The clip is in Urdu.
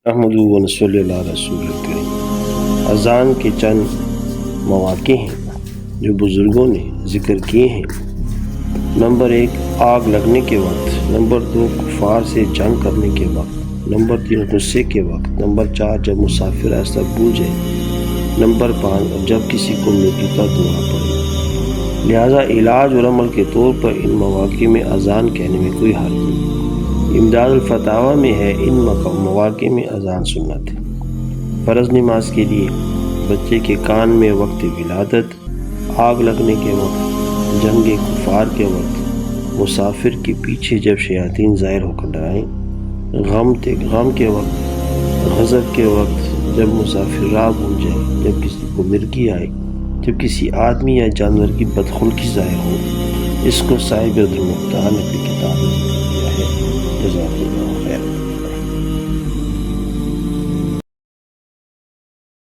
احمد و صلی اللہ رسول الکریم۔ اذان کے چند مواقع ہیں جو بزرگوں نے ذکر کیے ہیں۔ نمبر 1 آگ لگنے کے وقت، نمبر 2 کفار سے جنگ کرنے کے وقت، نمبر 3 غصے کے وقت، نمبر 4 جب مسافر راستہ بھول جائے، نمبر 5 جب کسی کو مٹی کا دعا پڑے۔ لہذا علاج اور عمل کے طور پر ان مواقع میں اذان کہنے میں کوئی حرج نہیں۔ امداد الفتاویٰ میں ہے ان مواقع میں اذان سنت ہے۔ فرض نماز کے لیے، بچے کے کان میں وقت ولادت، آگ لگنے کے وقت، جنگ کفار کے وقت، مسافر کے پیچھے جب شیاطین ظاہر ہو کر ڈرائیں، غم کے وقت، غضب کے وقت، جب مسافر راہ بھول جائے، جب کسی کو مرگی آئے، جب کسی آدمی یا جانور کی بدخلقی ظاہر ہو۔ اس کو صاحب عبد المختار نے اپنی کتاب میں ذکر کیا ہے۔ جزاک اللہ۔